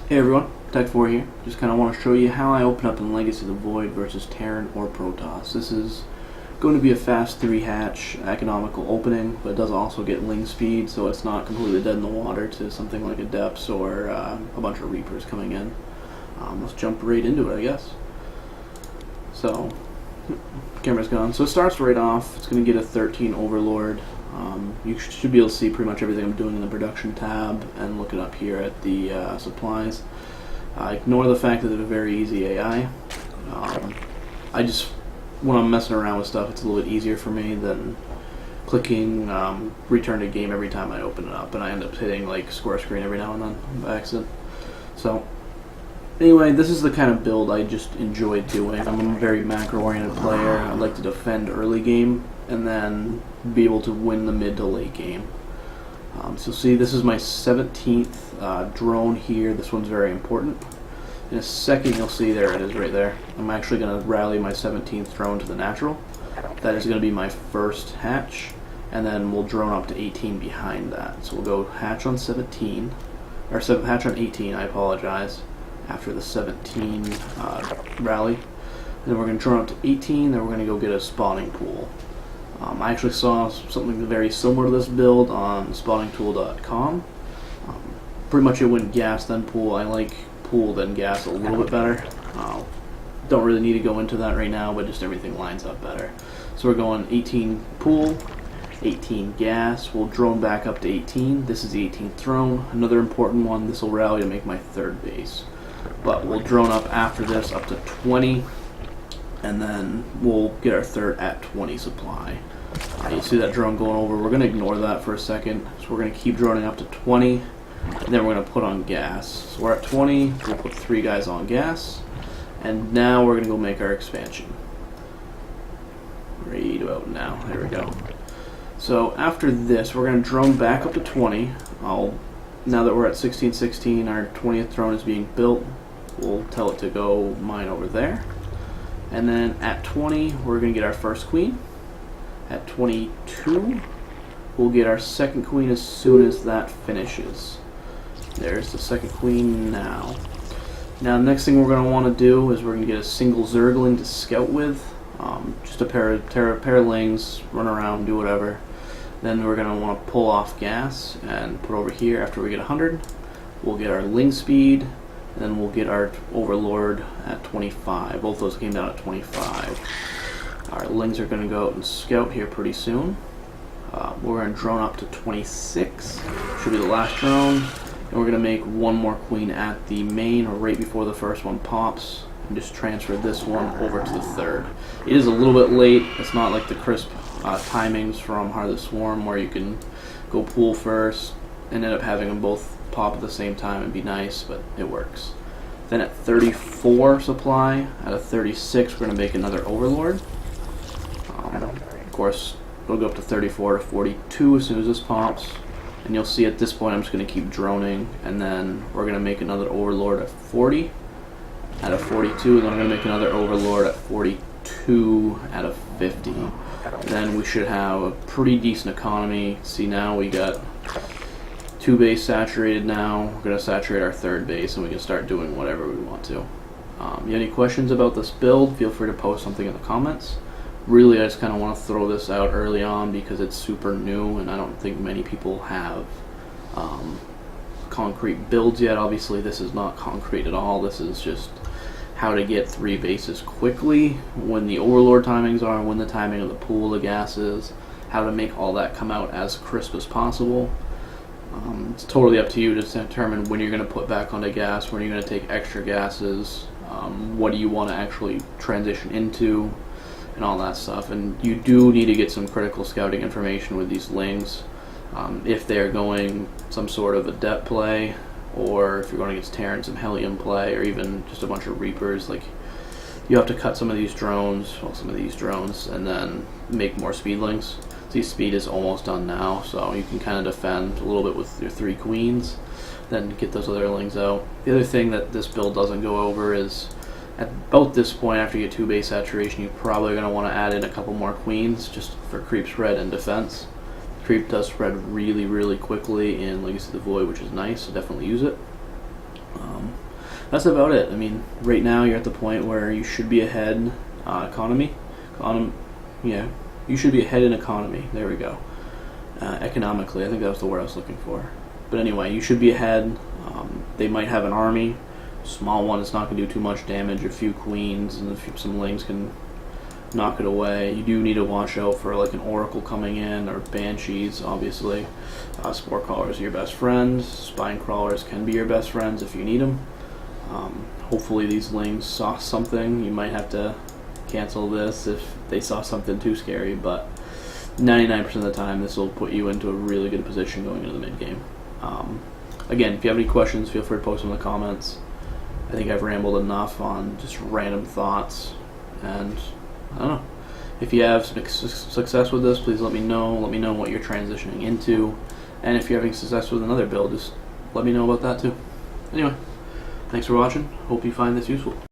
Hey everyone, TechFour here. Just kind of want to show you how I open up in Legacy of the Void versus Terran or Protoss. This is going to be a fast 3-hatch economical opening, but it does also get Ling Speed, so it's not completely dead in the water to something like Adepts or a bunch of Reapers coming in. Let's jump right into it, I guess. So, camera's gone. So it starts right off. It's going to get a 13 Overlord. You should be able to see pretty much everything I'm doing in the production tab and look it up here at the supplies. Ignore the fact that it's a very easy AI. When I'm messing around with stuff, it's a little bit easier for me than clicking return to game every time I open it up, and I end up hitting like square screen every now and then by accident. So anyway, this is the kind of build I just enjoy doing. I'm a very macro-oriented player. I like to defend early game and then be able to win the mid to late game. So see, this is my 17th drone here. This one's very important. In a second you'll see, there it is right there. I'm actually going to rally my 17th drone to the natural. That is going to be my first hatch, and then we'll drone up to 18 behind that. So we'll go hatch on 17, or hatch on 18, I apologize, after the 17 rally. And then we're going to drone up to 18, then we're going to go get a spawning pool. I actually saw something very similar to this build on spawningtool.com. Pretty much it went gas then pool. I like pool then gas a little bit better. Don't really need to go into that right now, but just everything lines up better. So we're going 18 pool, 18 gas. We'll drone back up to 18. This is the 18th drone. Another important one. This will rally to make my third base. But we'll drone up after this up to 20. And then we'll get our third at 20 supply. You see that drone going over. We're going to ignore that for a second. So we're going to keep droning up to 20. And then we're going to put on gas. So we're at 20. We'll put 3 guys on gas. And now we're going to go make our expansion. Right about now. There we go. So after this, we're going to drone back up to 20. Now that we're at 1616, our 20th drone is being built. We'll tell it to go mine over there. And then at 20, we're going to get our first queen. At 22, we'll get our second queen as soon as that finishes. There's the second queen now. Now the next thing we're going to want to do is we're going to get a single Zergling to scout with. Just a pair of Lings, run around, do whatever. Then we're going to want to pull off gas and put over here after we get 100. We'll get our Ling Speed. And then we'll get our Overlord at 25. Both those came down at 25. Our Lings are going to go out and scout here pretty soon. We're going to drone up to 26. Should be the last drone. And we're going to make one more queen at the main, or right before the first one pops. And just transfer this one over to the third. It is a little bit late. It's not like the crisp timings from Heart of the Swarm where you can go pool first and end up having them both pop at the same time and be nice, but it works. Then at 34 supply, out of 36, we're going to make another Overlord. Of course, we'll go up to 34 to 42 as soon as this pops. And you'll see at this point I'm just going to keep droning, and then we're going to make another Overlord at 40 out of 42, and then I'm going to make another Overlord at 42 out of 50. Then we should have a pretty decent economy. See, now we got 2 base saturated now. We're going to saturate our third base and we can start doing whatever we want to. You have any questions about this build, feel free to post something in the comments. Really, I just kind of want to throw this out early on because it's super new and I don't think many people have concrete builds yet. Obviously this is not concrete at all. This is just how to get 3 bases quickly, when the Overlord timings are, when the timing of the pool of gas is, how to make all that come out as crisp as possible. It's totally up to you to determine when you're going to put back onto gas, when you're going to take extra gases, what do you want to actually transition into, and all that stuff. And you do need to get some critical scouting information with these Lings. If they're going some sort of adept play, or if you're going against Terran, some Hellion play, or even just a bunch of Reapers, like, you have to cut some of these drones, and then make more Speedlings. See, speed is almost done now, so you can kind of defend a little bit with your 3 queens, then get those other Lings out. The other thing that this build doesn't go over is, at about this point, after you get 2 base saturation, you're probably going to want to add in a couple more queens, just for creep spread and defense. Creep does spread really, really quickly in Legacy of the Void, which is nice, so definitely use it. That's about it. I mean, right now you're at the point where you should be ahead yeah, you should be ahead in economy. There we go. Economically, I think that was the word I was looking for. But anyway, you should be ahead. They might have an army, small one. It's not going to do too much damage. A few queens and some lings can knock it away. You do need to watch out for like an oracle coming in or banshees, obviously. Spore crawlers are your best friends. Spine crawlers can be your best friends if you need them. Hopefully these lings saw something. You might have to cancel this if they saw something too scary, but 99% of the time this will put you into a really good position going into the mid game. Again, if you have any questions, feel free to post them in the comments. I think I've rambled enough on just random thoughts, and I don't know. If you have some success with this, please let me know. Let me know what you're transitioning into, and if you're having success with another build, just let me know about that too. Anyway, thanks for watching. Hope you find this useful.